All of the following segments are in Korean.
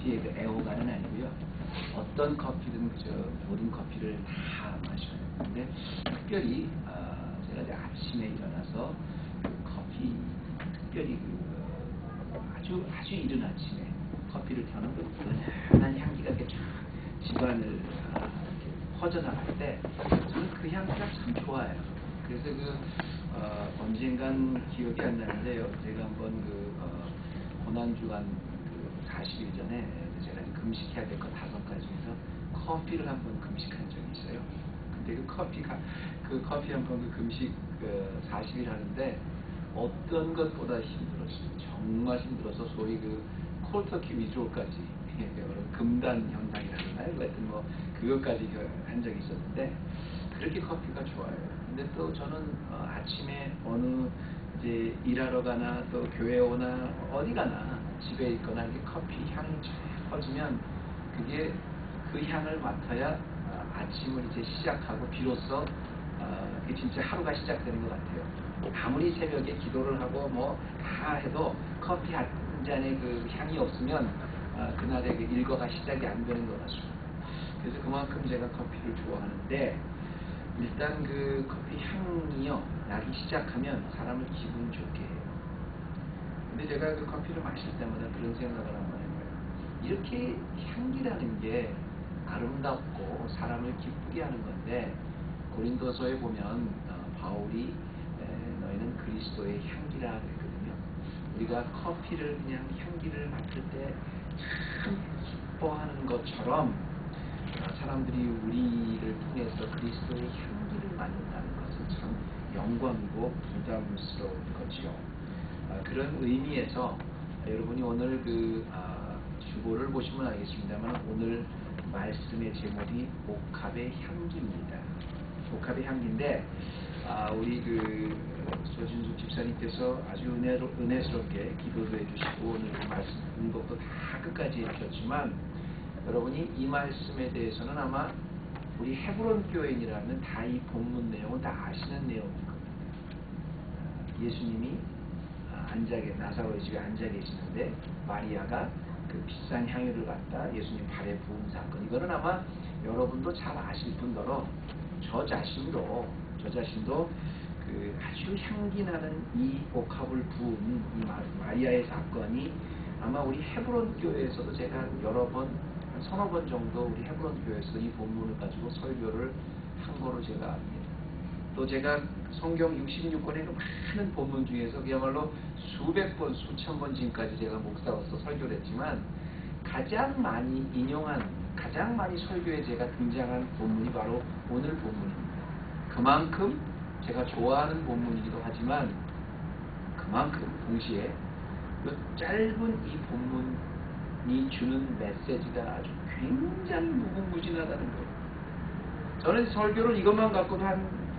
커피의 그 애호가는 아니고요. 어떤 커피든 그저 모든 커피를 다 마셔요. 근데 특별히 제가 이제 아침에 일어나서 그 커피 특별히 아주 이른 아침에 커피를 켜는 그 은은한 향기가 이렇게 쫙 집안을 이렇게 퍼져나갈 때 저는 그 향기가 참 좋아요. 그래서 언젠간 기억이 안 나는데요. 제가 한번 고난주간 40일 전에 제가 금식해야 될 것 5가지 중에서 커피를 한번 금식한 적이 있어요. 근데 그 커피 한번 금식 40일 하는데 어떤 것보다 힘들었어요. 정말 힘들어서 소위 콜터키 위드롤까지 금단 현상이라나요? 하여튼 그것까지 한 적이 있었는데 그렇게 커피가 좋아요. 근데 또 저는 아침에 어느 이제 일하러 가나 또 교회 오나 어디 가나 집에 있거나 이렇게 커피 향이 쫙 퍼지면 그게 그 향을 맡아야 아침을 이제 시작하고 비로소 그게 진짜 하루가 시작되는 것 같아요. 아무리 새벽에 기도를 하고 다 해도 커피 한 잔의 그 향이 없으면 그날의 그 일과가 시작이 안 되는 것 같습니다. 그래서 그만큼 제가 커피를 좋아하는데 일단 그 커피 향이요 나기 시작하면 사람을 기분 좋게 해요. 근데 제가 그 커피를 마실 때마다 그런 생각을 한번 해봐요. 이렇게 향기라는 게 아름답고 사람을 기쁘게 하는 건데 고린도서에 보면 바울이 너희는 그리스도의 향기라 그랬거든요. 우리가 커피를 그냥 향기를 맡을 때 참 기뻐하는 것처럼 사람들이 우리를 통해서 그리스도의 향기를 맡는다는 것은 참 영광이고 부담스러운 거죠. 그런 의미에서 여러분이 오늘 주보를 보시면 알겠습니다만 오늘 말씀의 제목이 옥합의 향기입니다. 옥합의 향기인데 우리 소진숙 집사님께서 아주 은혜스럽게 기도도 해주시고 오늘 말씀 공독도 다 끝까지 해주셨지만 여러분이 이 말씀에 대해서는 아마 우리 헤브론 교인이라면 다 이 본문 내용은 다 아시는 내용일 겁니다. 예수님이 나사로의 집에 앉아 계시는데 마리아가 그 비싼 향유를 갖다 예수님 발에 부은 사건, 이거는 아마 여러분도 잘 아실 뿐더러 저 자신도 아주 향기나는 이 옥합을 부은 이 마리아의 사건이 아마 우리 헤브론 교회에서도 제가 서너 번 정도 우리 헤브론 교회에서 이 본문을 가지고 설교를 한 거로 제가 압니다. 또 제가 성경 66권의 그 많은 본문 중에서 그야말로 수백 번, 수천 번 지금까지 제가 목사로서 설교를 했지만 가장 많이 설교에 제가 등장한 본문이 바로 오늘 본문입니다. 그만큼 제가 좋아하는 본문이기도 하지만 그만큼 동시에 이 짧은 이 본문이 주는 메시지가 아주 굉장히 무궁무진하다는 거예요. 저는 설교를 이것만 갖고도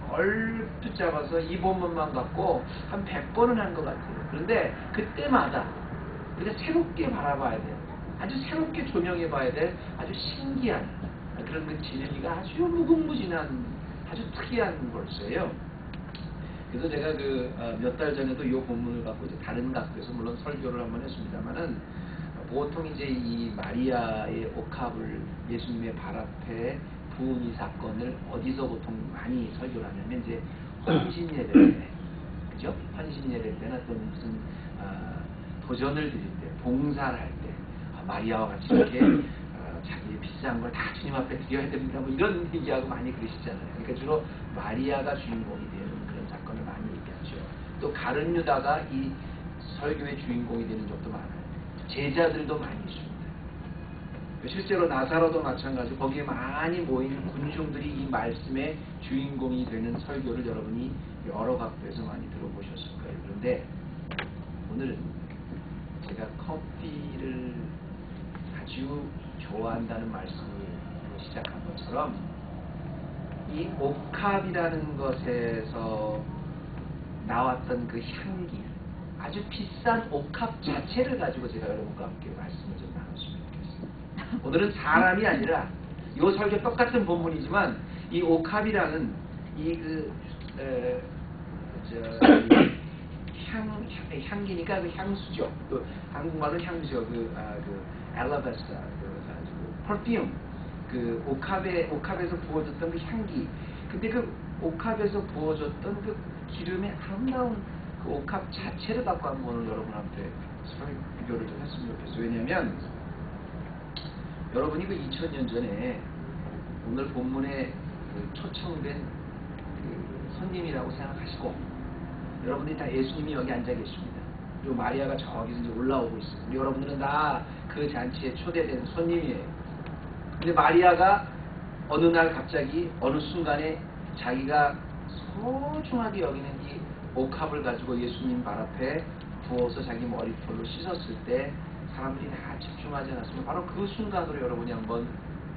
얼핏 잡아서 이 본문만 갖고 한 100번은 한 것 같아요. 그런데 그때마다 우리가 새롭게 바라봐야 돼요. 아주 새롭게 조명해 봐야 될 아주 신기한 그런 그 진리가 아주 무궁무진한 아주 특이한 걸서예요. 그래서 제가 몇 달 전에도 이 본문을 갖고 이제 다른 각도에서 물론 설교를 한번 했습니다만은 보통 이제 이 마리아의 옥합을 예수님의 발 앞에 부은 이 사건을 어디서 보통 많이 설교를 하냐면 이제 헌신 예배 때, 그죠? 헌신 예배 때나 또 무슨 도전을 드릴 때, 봉사를 할 때 마리아와 같이 이렇게 자기의 비싼 걸 다 주님 앞에 드려야 됩니다. 이런 얘기하고 많이 그러시잖아요. 그러니까 주로 마리아가 주인공이 되는 그런 사건을 많이 얘기하죠. 또 가룟 유다가 이 설교의 주인공이 되는 적도 많아요. 제자들도 많이 있습니다. 실제로 나사로도 마찬가지로 거기에 많이 모인 군중들이 이 말씀의 주인공이 되는 설교를 여러분이 여러 각도에서 많이 들어보셨을 거예요. 그런데 오늘은 제가 커피를 아주 좋아한다는 말씀을 시작한 것처럼 이 옥합이라는 것에서 나왔던 그 향기, 아주 비싼 옥합 자체를 가지고 제가 여러분과 함께 말씀을 좀 나눴으면 좋겠습니다. 오늘은 사람이 아니라 이 설교 똑같은 본문이지만 이 옥합이라는 이 향기니까 그 향수죠. 그 한국말로 향수죠. 알라바스타, 퍼퓸, 그 옥합에서 부어졌던 그 향기. 근데 그 옥합에서 부어졌던 그 기름의 아름다운 그 옥합 자체를 갖고 한번 오늘 여러분한테 비교를 좀 했으면 좋겠어요. 왜냐하면 여러분이 그 2000년 전에 오늘 본문에 그 초청된 그 손님이라고 생각하시고 여러분들이 다 예수님이 여기 앉아 계십니다. 그리고 마리아가 저기서 이제 올라오고 있어요. 우리 여러분들은 다 그 잔치에 초대된 손님이에요. 근데 마리아가 어느 날 갑자기 어느 순간에 자기가 소중하게 여기는 이 옥합을 가지고 예수님 발 앞에 부어서 자기 머리털로 씻었을 때 사람들이 다 집중하지 않았으면 바로 그 순간으로 여러분이 한번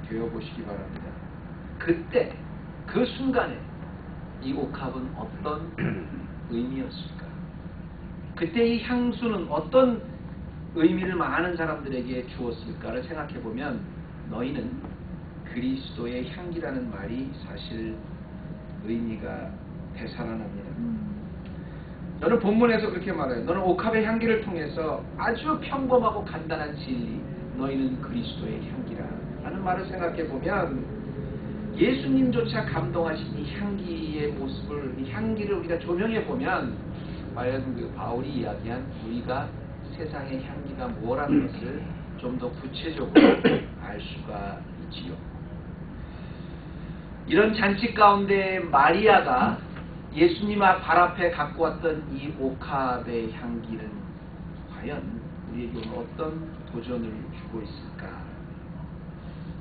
되어보시기 바랍니다. 그때 그 순간에 이 옥합은 어떤 의미였을까? 그때 이 향수는 어떤 의미를 많은 사람들에게 주었을까를 생각해보면 너희는 그리스도의 향기라는 말이 사실 의미가 되살아납니다. 저는 본문에서 그렇게 말해요. 너는 옥합의 향기를 통해서 아주 평범하고 간단한 진리, 너희는 그리스도의 향기라 라는 말을 생각해보면 예수님조차 감동하신 이 향기의 모습을, 이 향기를 우리가 조명해보면 과연 그 바울이 이야기한 우리가 세상의 향기가 뭐라는 것을 좀 더 구체적으로 알 수가 있지요. 이런 잔치 가운데 마리아가 예수님 발 앞에 갖고 왔던 이 옥합의 향기는 과연 우리에게 오늘 어떤 도전을 주고 있을까?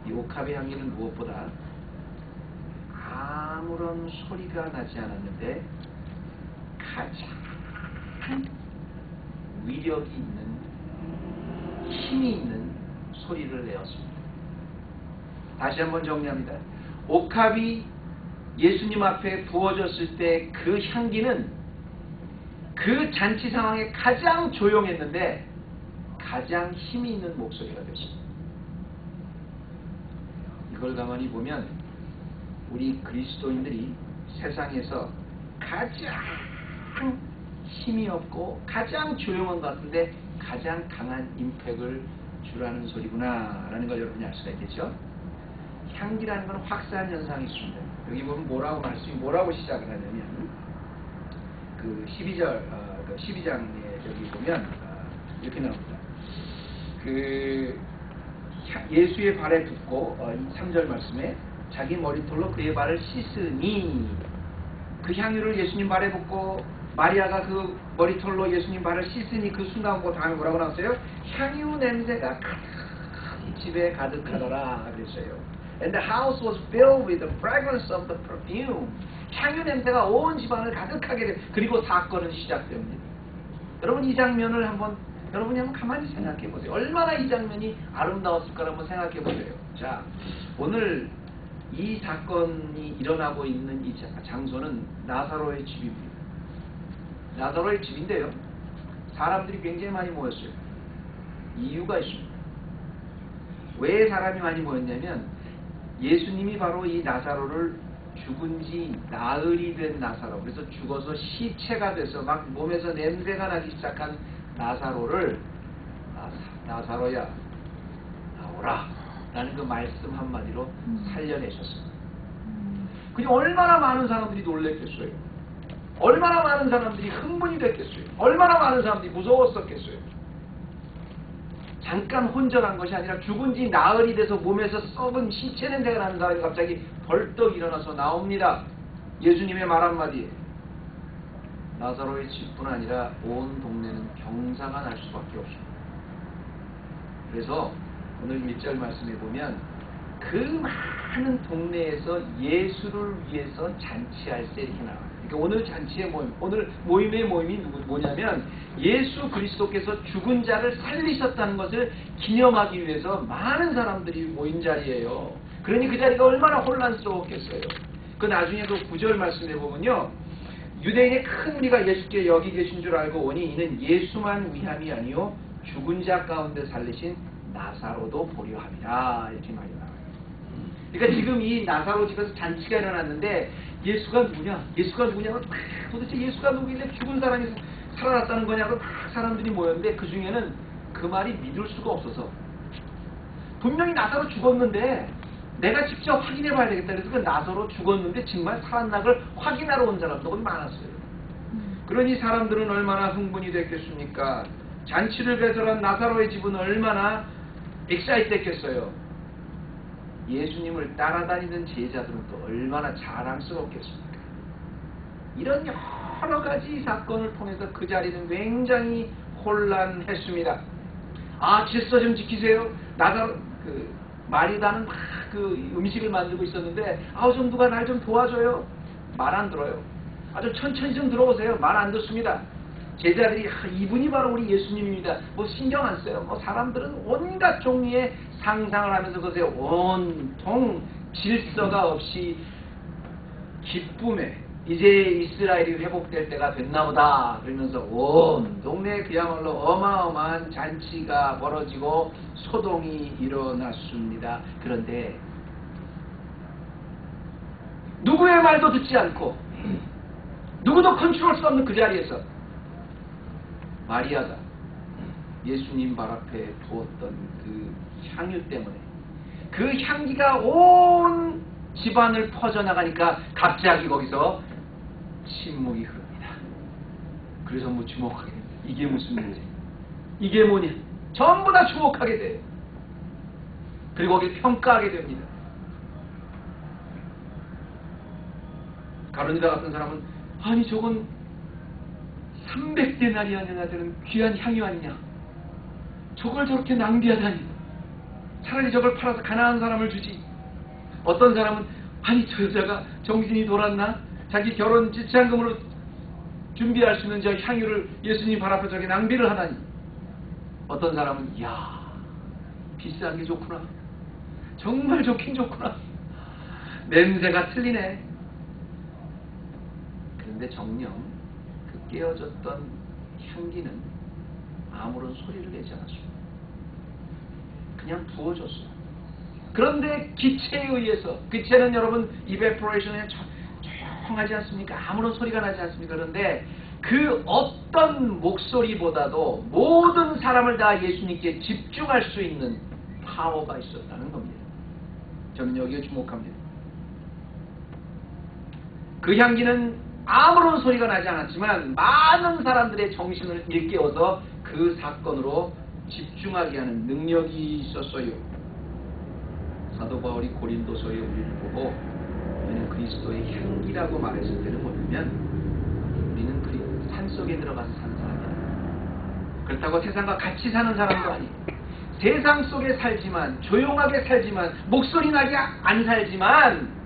이 옥합의 향기는 무엇보다 아무런 소리가 나지 않았는데 가장 위력이 있는, 힘이 있는 소리를 내었습니다. 다시 한번 정리합니다. 옥합이 예수님 앞에 부어졌을 때 그 향기는 그 잔치 상황에 가장 조용했는데 가장 힘이 있는 목소리가 됐습니다. 이걸 가만히 보면 우리 그리스도인들이 세상에서 가장 힘이 없고 가장 조용한 것 같은데 가장 강한 임팩을 주라는 소리구나 라는 걸 여러분이 알 수가 있겠죠. 향기라는 건 확산 현상이 있습니다. 여기 보면 뭐라고 시작을 하냐면 그 12장에 여기 보면 이렇게 나옵니다. 그 예수의 발에 붓고 3절 말씀에 자기 머리털로 그의 발을 씻으니, 그 향유를 예수님 발에 붓고 마리아가 그 머리털로 예수님 발을 씻으니 그 순간 다음에 뭐라고 나왔어요? 향유 냄새가 가득히 집에 가득하더라 그랬어요. And the house was filled with the fragrance of the perfume. 향유 냄새가 온 집안을 가득하게 돼. 그리고 사건은 시작됩니다. 여러분 이 장면을 여러분이 한번 가만히 생각해 보세요. 얼마나 이 장면이 아름다웠을까를 한번 생각해 보세요. 자, 오늘 이 사건이 일어나고 있는 이 장소는 나사로의 집입니다. 나사로의 집인데요, 사람들이 굉장히 많이 모였어요. 이유가 있습니다. 왜 사람이 많이 모였냐면 예수님이 바로 이 나사로를 죽은 지 나흘이 된 나사로, 그래서 죽어서 시체가 돼서 막 몸에서 냄새가 나기 시작한 나사로를 나사로야 나오라 라는 그 말씀 한마디로 살려내셨습니다. 그냥 얼마나 많은 사람들이 놀랬겠어요. 얼마나 많은 사람들이 흥분이 됐겠어요. 얼마나 많은 사람들이 무서웠었겠어요. 잠깐 혼전한 것이 아니라 죽은 지 나흘이 돼서 몸에서 썩은 시체 냄새가 나는 사람이 갑자기 벌떡 일어나서 나옵니다. 예수님의 말 한마디에 나사로의 집뿐 아니라 온 동네는 경사가 날 수밖에 없습니다. 그래서 오늘 1절 말씀에 보면 그 많은 동네에서 예수를 위해서 잔치할 때 이렇게 나와요. 그러니까 오늘 잔치의 모임, 오늘 모임의 모임이 뭐냐면 예수 그리스도께서 죽은 자를 살리셨다는 것을 기념하기 위해서 많은 사람들이 모인 자리예요. 그러니 그 자리가 얼마나 혼란스러웠겠어요. 그 나중에 그 9절 말씀에 보면요, 유대인의 큰 무리가 예수께 여기 계신 줄 알고 오니 이는 예수만 위함이 아니요 죽은 자 가운데 살리신 나사로도 보려 함이라, 이렇게 말이 나와요. 그러니까 지금 이 나사로 집에서 잔치가 일어났는데 예수가 누구냐? 예수가 누구냐? 도대체 예수가 누구길래 죽은 사람이 살아났다는 거냐고 막 사람들이 모였는데 그 중에는 그 말이 믿을 수가 없어서 분명히 나사로 죽었는데 내가 직접 확인해 봐야 되겠다. 그래서 그 나사로 죽었는데 정말 살았나 걸 확인하러 온 사람도 거기 많았어요. 그러니 사람들은 얼마나 흥분이 됐겠습니까? 잔치를 배설한 나사로의 집은 얼마나 엑사이트 했겠어요. 예수님을 따라다니는 제자들은 또 얼마나 자랑스럽겠습니까? 이런 여러 가지 사건을 통해서 그 자리는 굉장히 혼란했습니다. 아, 질서 좀 지키세요. 마리다는 막 그 음식을 만들고 있었는데 좀 누가 날 좀 도와줘요. 말 안 들어요. 아주 천천히 좀 들어오세요. 말 안 듣습니다. 제자들이 이분이 바로 우리 예수님입니다. 뭐 신경 안 써요. 뭐 사람들은 온갖 종류의 상상을 하면서 그것에 온통 질서가 없이 기쁨에 이제 이스라엘이 회복될 때가 됐나 보다 그러면서 온 동네에 그야말로 어마어마한 잔치가 벌어지고 소동이 일어났습니다. 그런데 누구의 말도 듣지 않고 누구도 컨트롤 수 없는 그 자리에서 마리아가 예수님 발 앞에 두었던 그 향유 때문에 그 향기가 온 집안을 퍼져나가니까 갑자기 거기서 침묵이 흐릅니다. 그래서 뭐 주목하게 됩니다. 이게 무슨 일이지? 이게 뭐냐? 전부 다 주목하게 돼요. 그리고 거기를 평가하게 됩니다. 가론유다 같은 사람은 아니 저건 300데나리안이나 되는 귀한 향유 아니냐? 저걸 저렇게 낭비하다니. 차라리 저걸 팔아서 가난한 사람을 주지. 어떤 사람은 아니 저 여자가 정신이 돌았나? 자기 결혼 지참금으로 준비할 수 있는 저 향유를 예수님 발 앞에 저기 낭비를 하다니. 어떤 사람은 이야 비싼 게 좋구나. 정말 좋긴 좋구나. 냄새가 틀리네. 그런데 정녕 그 깨어졌던 향기는 아무런 소리를 내지 않았습니다. 그냥 부어졌어요. 그런데 기체에 의해서, 기체는 여러분 evaporation에 조용하지 않습니까? 아무런 소리가 나지 않습니까? 그런데 그 어떤 목소리보다도 모든 사람을 다 예수님께 집중할 수 있는 파워가 있었다는 겁니다. 저는 여기에 주목합니다. 그 향기는 아무런 소리가 나지 않았지만 많은 사람들의 정신을 일깨워서 그 사건으로 집중하게 하는 능력이 있었어요. 사도 바울이 고린도서에 우리를 보고 우리는 그리스도의 향기라고 말했을 때는 뭐냐면 우리는 산속에 들어가서 사는 사람이 아니에요. 그렇다고 세상과 같이 사는 사람도 아니에요. 세상 속에 살지만 조용하게 살지만 목소리 나게 안 살지만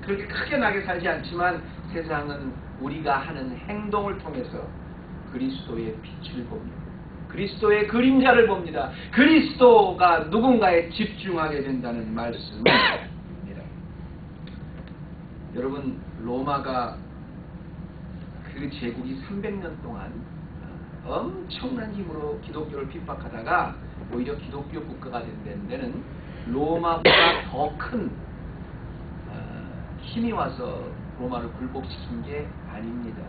그렇게 크게 나게 살지 않지만 세상은 우리가 하는 행동을 통해서 그리스도의 빛을 봅니다. 그리스도의 그림자를 봅니다. 그리스도가 누군가에 집중하게 된다는 말씀입니다. 여러분 로마가 그 제국이 300년 동안 엄청난 힘으로 기독교를 핍박하다가 오히려 기독교 국가가 된 데는 로마보다 더 큰 힘이 와서 로마를 굴복시킨 게 아닙니다.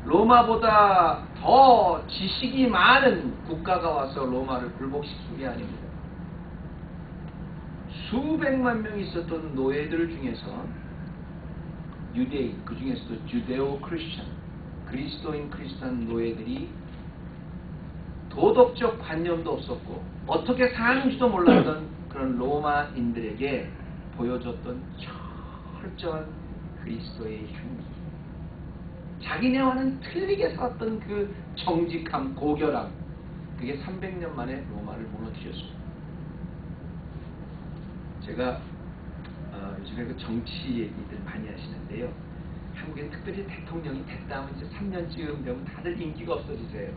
로마보다 더 지식이 많은 국가가 와서 로마를 굴복시킨 게 아닙니다. 수백만 명이 있었던 노예들 중에서 유대인, 그 중에서도 주데오 크리스천, 그리스도인 크리스천 노예들이 도덕적 관념도 없었고 어떻게 사는지도 몰랐던 그런 로마인들에게 보여줬던 철저한 그리스도의 향기, 자기네와는 틀리게 살았던 그 정직함, 고결함, 그게 300년 만에 로마를 무너뜨렸습니다. 제가 요즘에 그 정치 얘기들 많이 하시는데요. 한국엔 특별히 대통령이 됐다 하면 이제 3년쯤 되면 다들 인기가 없어지세요.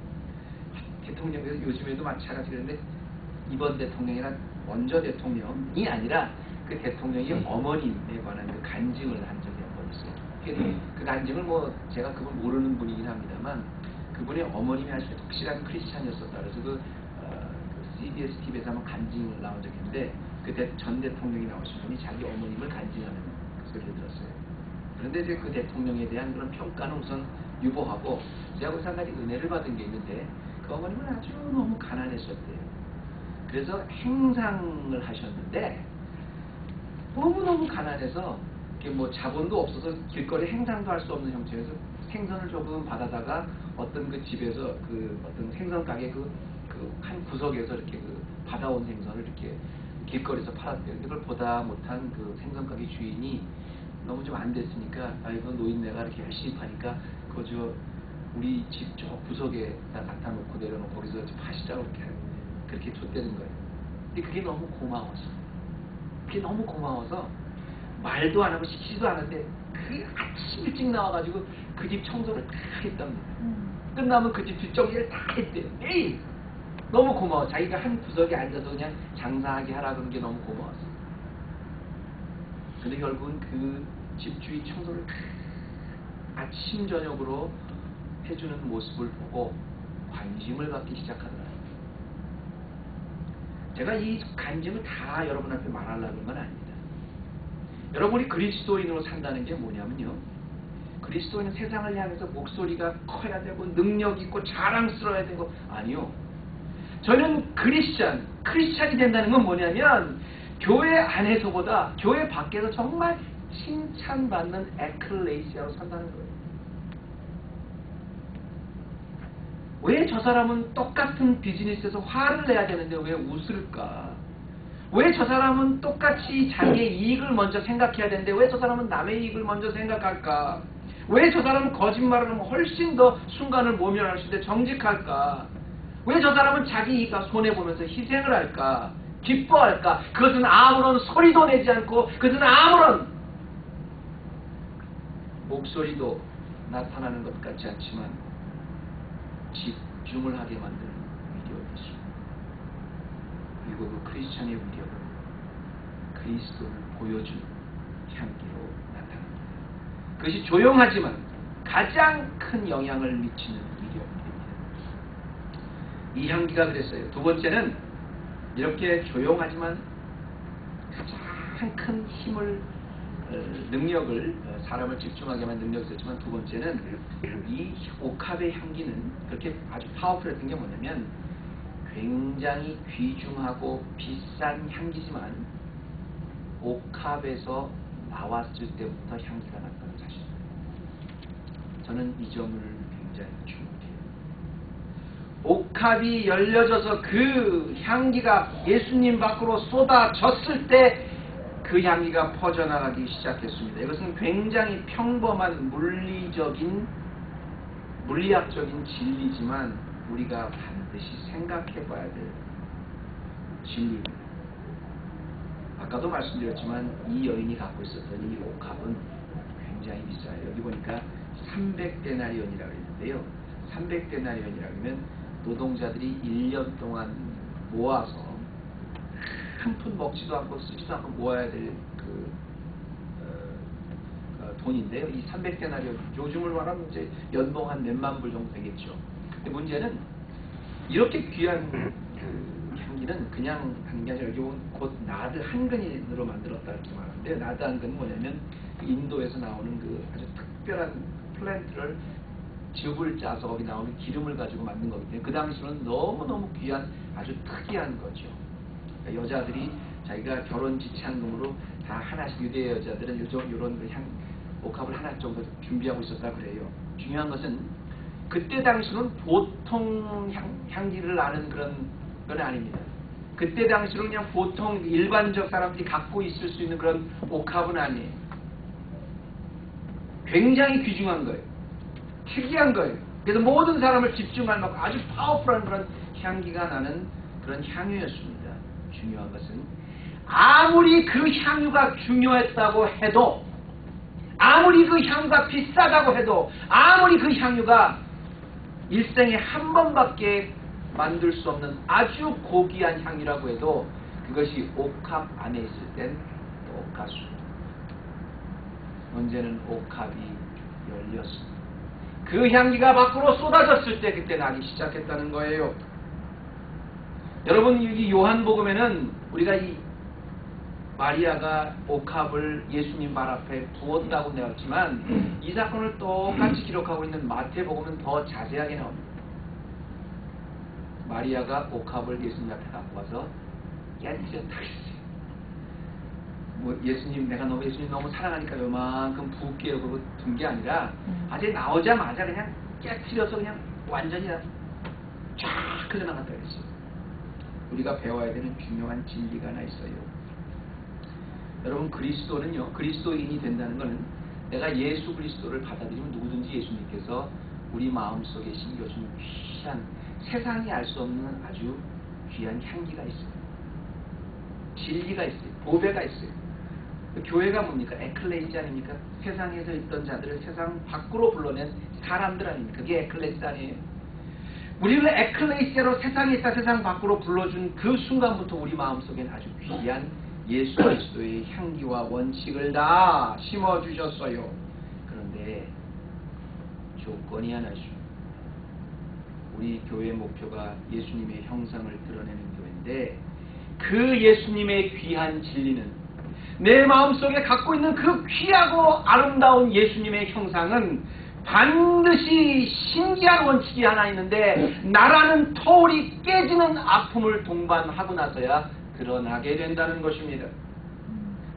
대통령에서 요즘에도 마찬가지인데 이번 대통령이나 먼저 대통령이 아니라 그 대통령이 어머님에 관한 그 간증을 한 적이 한 번 있어요. 그 간증을 뭐 제가 그분 모르는 분이긴 합니다만 그분의 어머님이 아주 확실한 크리스찬이었었다. 그래서 그 CBS TV에서 한번 간증을 나온 적이 있는데 그 전 대통령이 나오신 분이 자기 어머님을 간증하는 그 소리를 들었어요. 그런데 이제 그 대통령에 대한 그런 평가는 우선 유보하고 제가 그 상간이 은혜를 받은 게 있는데 그 어머님은 아주 너무 가난했었대요. 그래서 행상을 하셨는데 너무너무 가난해서 이렇게 뭐 자본도 없어서 길거리 행상도 할 수 없는 형태에서 생선을 조금 받아다가 어떤 그 집에서 그 어떤 생선 가게 그 한 구석에서 이렇게 그 받아온 생선을 이렇게 길거리에서 팔았대요. 근데 그걸 보다 못한 그 생선 가게 주인이 너무 좀 안 됐으니까 이거 노인네가 이렇게 열심히 파니까 그저 우리 집 저 구석에다 갖다 놓고 내려놓고 거기서 파시자고 그렇게 줬다는 거예요. 근데 그게 너무 고마워서 그게 너무 고마워서 말도 안 하고 시키지도 않았는데 그 아침 일찍 나와가지고 그 집 청소를 다 했답니다. 끝나면 그 집 뒷정리를 다 했대요. 매일 너무 고마워. 자기가 한 구석에 앉아서 그냥 장사하게 하라 그런 게 너무 고마웠어. 근데 결국은 그 집주인 청소를 아침 저녁으로 해주는 모습을 보고 관심을 갖기 시작하더라고요. 제가 이 관심을 다 여러분 앞에 말하려는 건 아닙니다. 여러분이 그리스도인으로 산다는 게 뭐냐면요, 그리스도인은 세상을 향해서 목소리가 커야 되고 능력 있고 자랑스러워야 되고, 아니요. 저는 크리스찬이 된다는 건 뭐냐면 교회 안에서보다 교회 밖에서 정말 칭찬받는 에클레시아로 산다는 거예요. 왜 저 사람은 똑같은 비즈니스에서 화를 내야 되는데 왜 웃을까? 왜 저 사람은 똑같이 자기의 이익을 먼저 생각해야 되는데 왜 저 사람은 남의 이익을 먼저 생각할까? 왜 저 사람은 거짓말을 하면 훨씬 더 순간을 모면할 수 있는데 정직할까? 왜 저 사람은 자기 이익을 손해보면서 희생을 할까? 기뻐할까? 그것은 아무런 소리도 내지 않고 그것은 아무런 목소리도 나타나는 것 같지 않지만 집중을 하게 만드는 위력이죠. 그리고 그 크리스찬의 위력은 그리스도를 보여주는 향기로 나타납니다. 그것이 조용하지만 가장 큰 영향을 미치는 위력입니다. 이 향기가 그랬어요. 두 번째는 이렇게 조용하지만 가장 큰 힘을 능력을 사람을 집중하게 하는 능력이 있었지만, 두 번째는 이 옥합의 향기는 그렇게 아주 파워풀했던 게 뭐냐면 굉장히 귀중하고 비싼 향기지만 옥합에서 나왔을 때부터 향기가 났다는 사실입니다. 저는 이 점을 굉장히 주목해요. 옥합이 열려져서 그 향기가 예수님 밖으로 쏟아졌을 때 그 향기가 퍼져나가기 시작했습니다. 이것은 굉장히 평범한 물리학적인 진리지만 우리가 반드시 생각해 봐야 될 진리입니다. 아까도 말씀드렸지만 이 여인이 갖고 있었던 이 옥합은 굉장히 비싸요. 여기 보니까 300데나리온이라고 했는데요. 300데나리온이라고 하면 노동자들이 1년 동안 모아서 한 푼 먹지도 않고 쓰지도 않고 모아야 될 돈인데요. 이 300데나리온, 요즘을 말하면 이제 연봉 한 몇만 불 정도 되겠죠. 근데 문제는 이렇게 귀한 그 향기는 그냥 하는 게 아니라 여기 곧 나드 한근으로 만들었다 이렇게 말하는데, 나드 한근은 뭐냐면 그 인도에서 나오는 그 아주 특별한 플랜트를 즙을 짜서 거기 나오는 기름을 가지고 만든 거기 때문에 그 당시로는 너무너무 귀한 아주 특이한 거죠. 그러니까 여자들이 자기가 결혼 지참금으로 다 하나씩, 유대 여자들은 이런 옥합을 하나 정도 준비하고 있었다 그래요. 중요한 것은 그때 당시로는 보통 향기를 나는 그런 건 아닙니다. 그때 당시로는 그냥 보통 일반적 사람들이 갖고 있을 수 있는 그런 옥합은 아니에요. 굉장히 귀중한 거예요. 특이한 거예요. 그래서 모든 사람을 집중할 만큼 아주 파워풀한 그런 향기가 나는 그런 향유였습니다. 중요한 것은 아무리 그 향유가 중요했다고 해도, 아무리 그 향유가 비싸다고 해도, 아무리 그 향유가 일생에 한 번밖에 만들 수 없는 아주 고귀한 향이라고 해도 그것이 옥합 안에 있을 땐 옥합수입니다. 문제는 옥합이 열렸습니다. 그 향기가 밖으로 쏟아졌을 때 그때 나기 시작했다는 거예요. 여러분, 이 요한복음에는 우리가 이 마리아가 옥합을 예수님 발 앞에 부었다고 내었지만 이 사건을 똑같이 기록하고 있는 마태복음은 더 자세하게 나옵니다. 마리아가 옥합을 예수님 앞에 갖고 와서 깨뜨렸다 그랬어요. 예수님 너무 사랑하니까 요만큼 부을게요 그러고 둔 게 아니라 아직 나오자마자 그냥 깨뜨려서 그냥 완전히 쫙 흘러나갔다 그랬어요. 우리가 배워야 되는 중요한 진리가 하나 있어요. 여러분, 그리스도인이 된다는 것은 내가 예수 그리스도를 받아들이면 누구든지 예수님께서 우리 마음속에 심겨준 귀한, 세상이 알 수 없는 아주 귀한 향기가 있어요. 진리가 있어요. 보배가 있어요. 교회가 뭡니까? 에클레시아 아닙니까? 세상에서 있던 자들을 세상 밖으로 불러낸 사람들 아닙니까? 그게 에클레시아 아니에요. 우리를 에클레시아로 세상에 있다 세상 밖으로 불러준 그 순간부터 우리 마음속엔 아주 귀한 예수 그리스도의 향기와 원칙을 다 심어주셨어요. 그런데 조건이 하나 있습니다. 우리 교회의 목표가 예수님의 형상을 드러내는 교회인데 그 예수님의 귀한 진리는 내 마음속에 갖고 있는 그 귀하고 아름다운 예수님의 형상은 반드시 신기한 원칙이 하나 있는데 나라는 터울이 깨지는 아픔을 동반하고 나서야 드러나게 된다는 것입니다.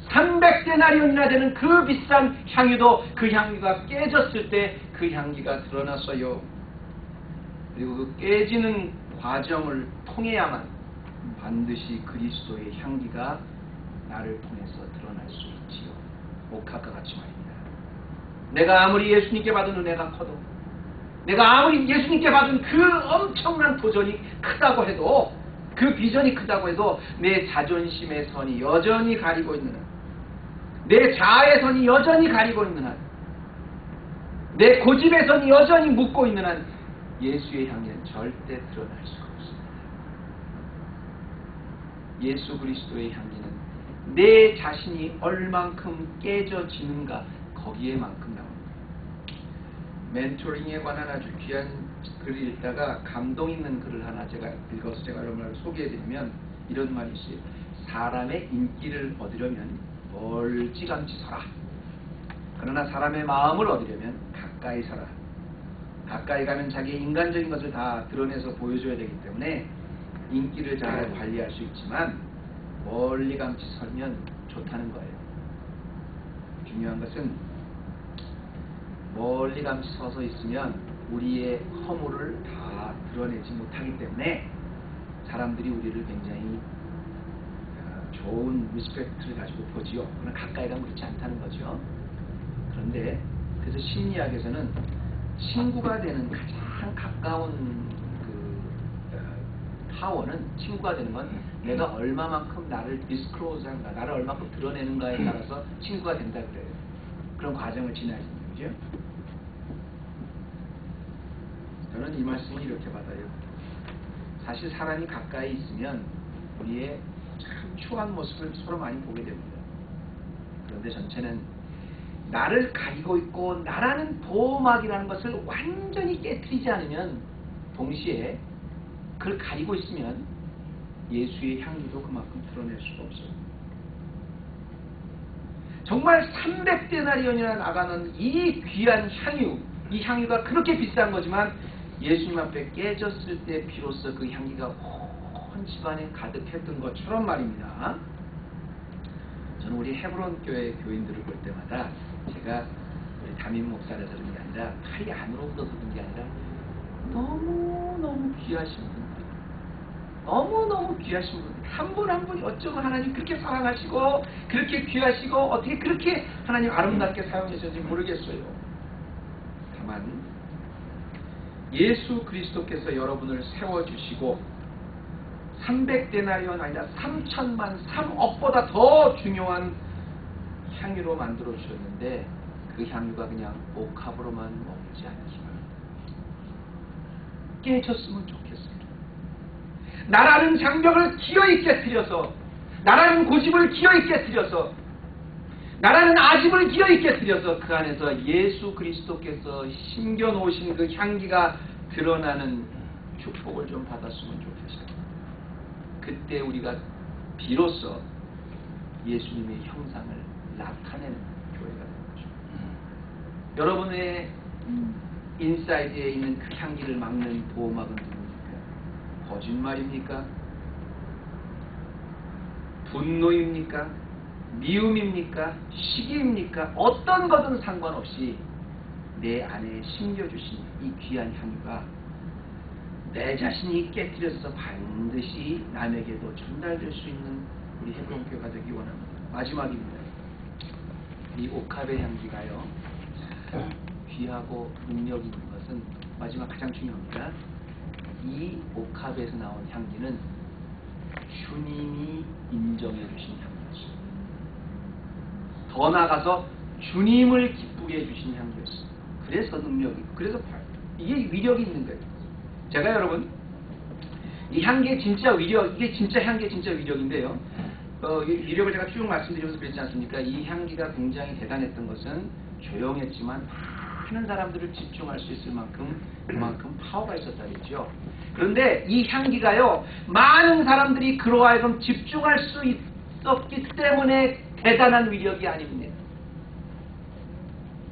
300데나리온이나 되는 그 비싼 향유도 그 향기가 깨졌을 때 그 향기가 드러났어요. 그리고 그 깨지는 과정을 통해야만 반드시 그리스도의 향기가 나를 통해서 드러날 수 있지요. 옥합과 같이 말입니다. 내가 아무리 예수님께 받은 은혜가 커도, 내가 아무리 예수님께 받은 그 엄청난 도전이 크다고 해도, 그 비전이 크다고 해도 내 자존심의 선이 여전히 가리고 있는 한, 내 자아의 선이 여전히 가리고 있는 한, 내 고집의 선이 여전히 묻고 있는 한 예수의 향기는 절대 드러날 수가 없습니다. 예수 그리스도의 향기는 내 자신이 얼만큼 깨져지는가 거기에만큼 나옵니다. 멘토링에 관한 아주 귀한 글을 읽다가 감동 있는 글을 하나 제가 읽어서 제가 여러분을 소개해드리면 이런 말이 있어요. 사람의 인기를 얻으려면 멀찌감치 서라. 그러나 사람의 마음을 얻으려면 가까이 서라. 가까이 가면 자기의 인간적인 것을 다 드러내서 보여줘야 되기 때문에 인기를 잘 관리할 수 있지만 멀리감치 서면 좋다는 거예요. 중요한 것은 멀리감치 서서 있으면 우리의 허물을 다 드러내지 못하기 때문에 사람들이 우리를 굉장히 좋은 리스펙트를 가지고 보지요. 그러나 가까이 가면 그렇지 않다는 거죠. 그런데 그래서 심리학에서는 친구가 되는 가장 가까운 타워는, 친구가 되는 건 내가 얼마만큼 나를 디스클로즈한가, 나를 얼마만큼 드러내는가에 따라서 친구가 된다 그래요. 그런 과정을 지나야 됩니다. 그죠? 저는 이 말씀을 이렇게 받아요. 사실 사람이 가까이 있으면 우리의 참 추한 모습을 서로 많이 보게 됩니다. 그런데 전체는 나를 가리고 있고 나라는 보호막이라는 것을 완전히 깨트리지 않으면, 동시에 그걸 가리고 있으면 예수의 향기도 그만큼 드러낼 수가 없어요. 정말 300데나리온이나 나가는 이 귀한 향유, 이 향유가 그렇게 비싼 거지만 예수님 앞에 깨졌을 때 비로소 그 향기가 온 집안에 가득했던 것처럼 말입니다. 저는 우리 헤브론 교회 교인들을 볼 때마다 제가 우리 담임 목사라서 그런 게 아니라 팔이 안으로 묻어서 그런 게 아니라 너무너무 귀하신 분들, 너무너무 귀하신 분들, 한 분 한 분이 어쩌고 하나님 그렇게 사랑하시고 그렇게 귀하시고 어떻게 그렇게 하나님 아름답게 사용하셨는지 모르겠어요. 다만 예수 그리스도께서 여러분을 세워주시고 300데나리온 아니라 3천만 3억보다 더 중요한 향유로 만들어 주셨는데 그 향유가 그냥 옥합으로만 머물지 않기 바랍니다. 깨졌으면 좋겠습니다. 나라는 장벽을 기어이 깨뜨려서, 나라는 고집을 기어이 깨뜨려서, 나라는 아집을 기어이 깨뜨려서 그 안에서 예수 그리스도께서 심겨놓으신 그 향기가 드러나는 축복을 좀 받았으면 좋겠어요. 그때 우리가 비로소 예수님의 형상을 나타내는 교회가 되는 거죠. 여러분의 인사이드에 있는 그 향기를 막는 보호막은 누굽니까? 거짓말입니까? 분노입니까? 미움입니까? 시기입니까? 어떤 것은 상관없이 내 안에 심겨주신 이 귀한 향유가 내 자신이 깨뜨려서 반드시 남에게도 전달될 수 있는 우리 헤브론 교회가 되기 원합니다. 마지막입니다. 이 옥합의 향기가요, 귀하고 능력 있는 것은 마지막 가장 중요합니다. 이 옥합에서 나온 향기는 주님이 인정해 주신 향기였어요. 더 나아가서 주님을 기쁘게 해주신 향기였어요. 그래서 능력이, 그래서 이게 위력이 있는 거예요. 제가 여러분, 이 향기의 진짜 위력, 이게 진짜 향기의 진짜 위력인데요. 위력을 제가 쭉 말씀드리면서 그랬지 않습니까? 이 향기가 굉장히 대단했던 것은 조용했지만 많은 사람들을 집중할 수 있을 만큼 그만큼 파워가 있었다 그랬죠. 그런데 이 향기가요, 많은 사람들이 그로 하여금 집중할 수 있었기 때문에 대단한 위력이 아닙니다.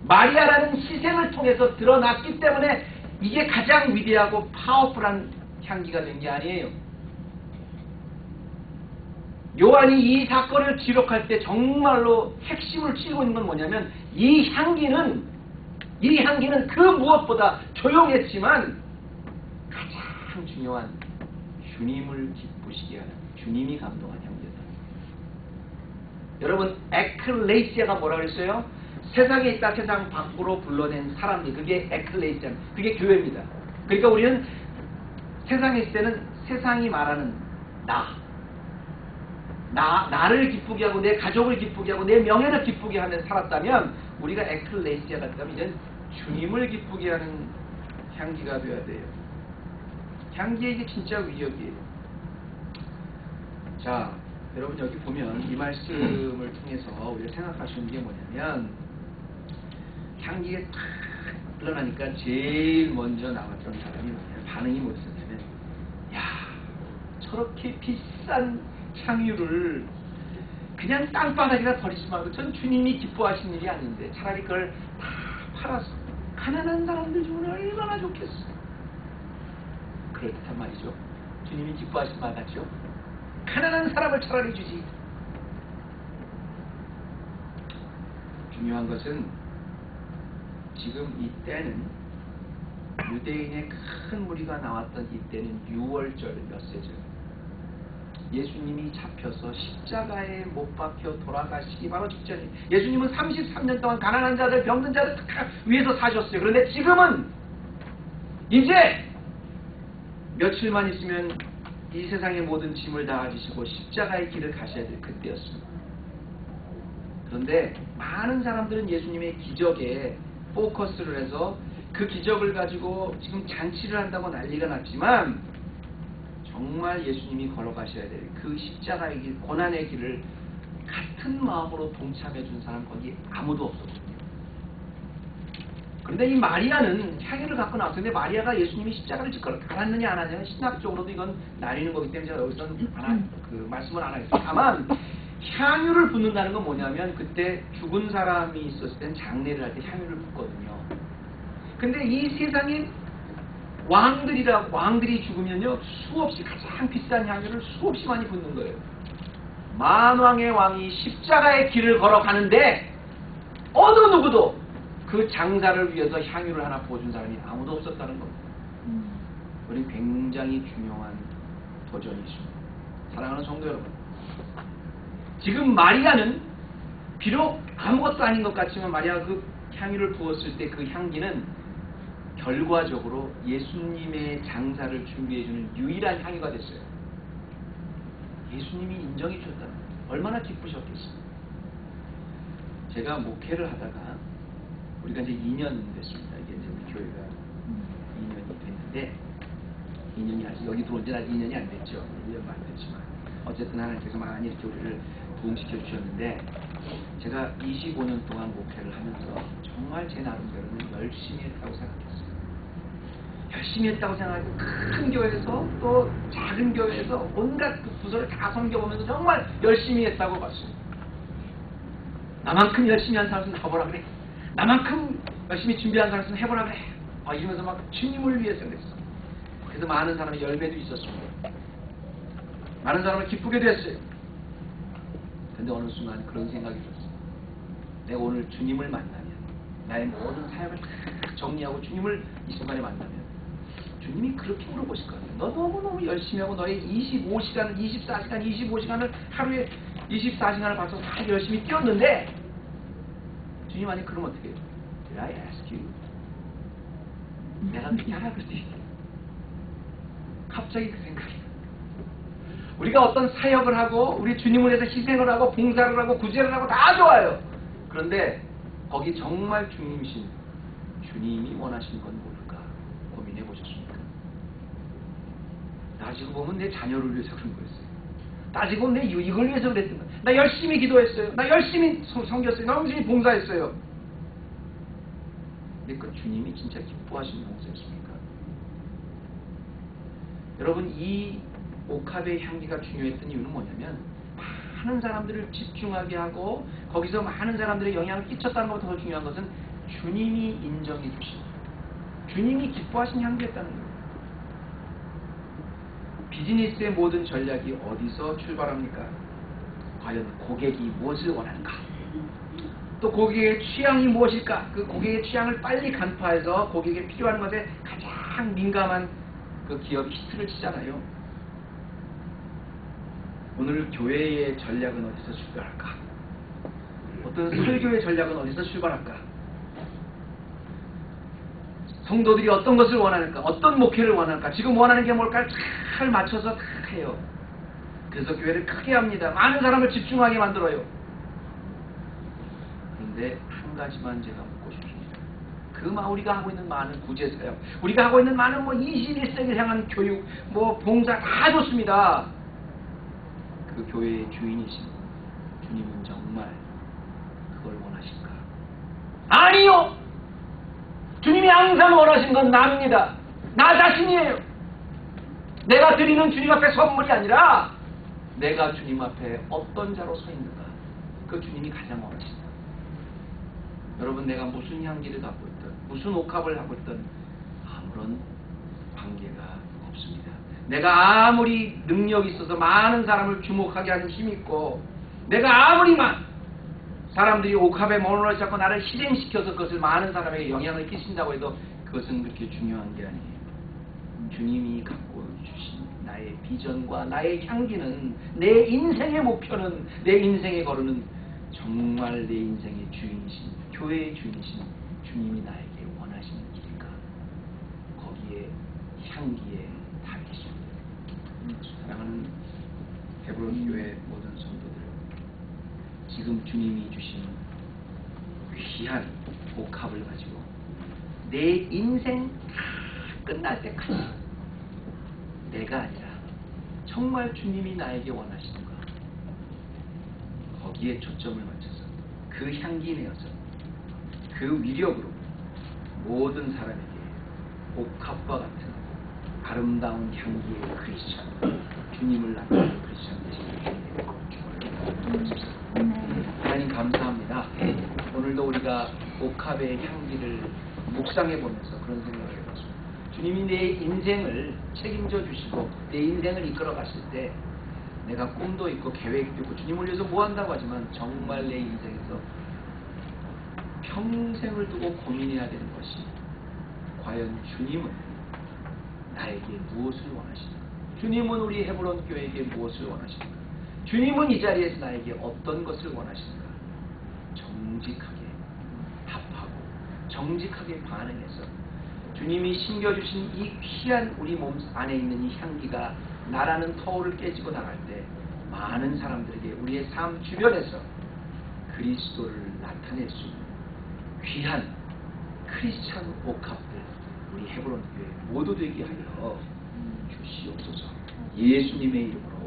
마리아라는 희생을 통해서 드러났기 때문에 이게 가장 위대하고 파워풀한 향기가 된 게 아니에요. 요한이 이 사건을 기록할 때 정말로 핵심을 찌고 있는 건 뭐냐면 이 향기는 그 무엇보다 조용했지만 가장 중요한 주님을 기쁘시게 하는, 주님이 감동한 향기였다. 여러분, 에클레시아가 뭐라고 그랬어요? 세상에 있다 세상 밖으로 불러낸 사람들, 그게 에클레시아, 그게 교회입니다. 그러니까 우리는 세상에 있을 때는 세상이 말하는 나를 기쁘게 하고 내 가족을 기쁘게 하고 내 명예를 기쁘게 하면 살았다면, 우리가 에클레시아가 됐다면 이제는 주님을 기쁘게 하는 향기가 되어야 돼요. 향기의 이게 진짜 위력이에요. 자, 여러분 여기 보면 이 말씀을 통해서 우리가 생각할 수 있는 게 뭐냐면, 향기가 탁 흘러나니까 제일 먼저 나왔던 사람이 뭐냐면, 반응이 뭐였었냐면, 야, 저렇게 비싼 향유를 그냥 땅바닥에다 버리지 말고, 전 주님이 기뻐하시는 일이 아닌데 차라리 그걸 다 팔아서 가난한 사람들 주면 얼마나 좋겠어. 그럴듯한 말이죠. 주님이 기뻐하실 말 같죠. 가난한 사람을 차라리 주지. 중요한 것은 지금 이때는 유대인의 큰 무리가 나왔던 이때는 6월절 몇세절, 예수님이 잡혀서 십자가에 못 박혀 돌아가시기 바로 직전이에요. 예수님은 33년 동안 가난한 자들, 병든 자들 다 위해서 사셨어요. 그런데 지금은 이제 며칠만 있으면 이 세상의 모든 짐을 다 지시고 십자가의 길을 가셔야 될 그때였습니다. 그런데 많은 사람들은 예수님의 기적에 포커스를 해서 그 기적을 가지고 지금 잔치를 한다고 난리가 났지만, 정말 예수님이 걸어가셔야 될 그 십자가의 길, 고난의 길을 같은 마음으로 동참해 준 사람 거기 아무도 없었거든요. 그런데 이 마리아는 향유를 갖고 나왔는데, 마리아가 예수님이 십자가를 짓고 갈았느냐 안 하느냐 신학적으로도 이건 나뉘는 거기 때문에 제가 여기서는 말씀을 안 하겠습니다. 다만 향유를 붓는다는 건 뭐냐면, 그때 죽은 사람이 있었을 땐 장례를 할 때 향유를 붓거든요. 근데 이 세상에 왕들이 죽으면요, 수없이, 가장 비싼 향유를 수없이 많이 붓는 거예요. 만왕의 왕이 십자가의 길을 걸어가는데 어느 누구도 그 장사를 위해서 향유를 하나 부어준 사람이 아무도 없었다는 겁니다. 우리 굉장히 중요한 도전이십니다. 사랑하는 성도 여러분, 지금 마리아는 비록 아무것도 아닌 것 같지만, 마리아가 그 향유를 부었을 때 그 향기는 결과적으로 예수님의 장사를 준비해주는 유일한 향유가 됐어요. 예수님이 인정해 주셨다는 거예요. 얼마나 기쁘셨겠어요. 제가 목회를 하다가, 우리가 이제 2년 됐습니다. 이게 이제 우리 교회가 2년이 됐는데, 2년이 아직, 여기 들어온 지는 아직 2년이 안 됐죠. 1년도 안 됐지만 어쨌든 하나님께서 많이 이렇게 우리를 부흥시켜 주셨는데, 제가 25년 동안 목회를 하면서 정말 제 나름대로는 열심히 했다고 생각했어요. 열심히 했다고 생각하고, 큰 교회에서 또 작은 교회에서 온갖 그 부서를 다 섬겨보면서 정말 열심히 했다고 봤습니다. 나만큼 열심히 한 사람은 해보라 그래. 나만큼 열심히 준비한 사람은 해보라 그래. 이러면서 막 주님을 위해서 그랬어. 그래서 많은 사람의 열매도 있었습니다. 많은 사람을 기쁘게 됐어요. 근데 어느 순간 그런 생각이 들었어요. 내가 오늘 주님을 만나면, 나의 모든 사역을 다 정리하고 주님을 이 순간에 만나면 주님이 그렇게 물어보실 것 같아요. 너 너무너무 열심히 하고 너의 24시간을 25시간을 하루에 24시간을 봐서 다 열심히 뛰었는데 주님 아니 그럼 어떻게 해요? Did I ask you? 내가 그렇게 하라 그랬지. 갑자기 그 생각이 우리가 어떤 사역을 하고 우리 주님을 위해서 희생을 하고 봉사를 하고 구제를 하고 다 좋아요. 그런데 거기 정말 주님이신 주님이 원하시는 건 뭘까 고민해 보셨습니까? 따지고 보면 내 자녀를 위해서 그런 거였어요. 따지고 보면 내 이걸 위해서 그랬던 거예요. 나 열심히 기도했어요. 나 열심히 섬겼어요. 나 열심히 봉사했어요. 근데 그 주님이 진짜 기뻐하시는 봉사였습니까? 여러분 이 옥합의 향기가 중요했던 이유는 뭐냐면 많은 사람들을 집중하게 하고 거기서 많은 사람들의 영향을 끼쳤다는 것보다 더 중요한 것은 주님이 인정해 주신 주님이 기뻐하신 향기였다는 거예요. 비즈니스의 모든 전략이 어디서 출발합니까? 과연 고객이 무엇을 원하는가? 또 고객의 취향이 무엇일까? 그 고객의 취향을 빨리 간파해서 고객에 필요한 것에 가장 민감한 그 기업이 히트를 치잖아요. 오늘 교회의 전략은 어디서 출발할까? 어떤 설교의 전략은 어디서 출발할까? 성도들이 어떤 것을 원하는가? 어떤 목회를 원하는가? 지금 원하는 게 뭘까? 잘 맞춰서 다 해요. 그래서 교회를 크게 합니다. 많은 사람을 집중하게 만들어요. 그런데 한 가지만 제가 묻고 싶습니다. 우리가 하고 있는 많은 구제사역, 우리가 하고 있는 많은 21세기를 향한 교육, 봉사 다 좋습니다. 그 교회의 주인이신 주님은 정말 그걸 원하실까? 아니요! 주님이 항상 원하신 건 나입니다. 나 자신이에요. 내가 드리는 주님 앞에 선물이 아니라 내가 주님 앞에 어떤 자로 서 있는가. 그 주님이 가장 원하신다. 여러분 내가 무슨 향기를 갖고 있든 무슨 옥합을 하고 있든 아무런 관계가 없습니다. 내가 아무리 능력이 있어서 많은 사람을 주목하게 하는 힘이 있고 내가 아무리 사람들이 옥합에 머물러 잡고 나를 희생시켜서 그것을 많은 사람에게 영향을 끼친다고 해도 그것은 그렇게 중요한 게 아니에요. 주님이 갖고 주신 나의 비전과 나의 향기는 내 인생의 목표는 내 인생의 걸음은 정말 내 인생의 주인이신 교회의 주인이신 주님이 나에게 원하시는 길일까? 거기에 향기에 달겠습니다. 사랑하는 헤브론 교회 모든 성도들, 지금 주님이 주신 귀한 옥합을 가지고 내 인생 다 끝날 때까지 내가 아니라 정말 주님이 나에게 원하시는 것, 거기에 초점을 맞춰서 그 향기 내어서 그 위력으로 모든 사람에게 옥합과 같은 아름다운 향기의 크리스찬, 주님을 나타내는 크리스찬 되시기를 축원합니다. 하나님 감사합니다. 오늘도 우리가 옥합의 향기를 묵상해 보면서 그런 생각을 해봤습니다. 주님이 내 인생을 책임져 주시고 내 인생을 이끌어 가실 때 내가 꿈도 있고 계획도 있고 주님을 위해서 뭐 한다고 하지만 정말 내 인생에서 평생을 두고 고민해야 되는 것이 과연 주님은 나에게 무엇을 원하시는가? 주님은 우리 헤브론 교회에게 무엇을 원하시는가? 주님은 이 자리에서 나에게 어떤 것을 원하시는가? 정직하게 답하고 정직하게 반응해서 주님이 심겨주신 이 귀한 우리 몸 안에 있는 이 향기가 나라는 터울을 깨지고 나갈 때 많은 사람들에게 우리의 삶 주변에서 그리스도를 나타낼 수 있는 귀한 크리스찬 옥합들 우리 헤브론 교회 모두 되게 하여 주시옵소서. 예수님의 이름으로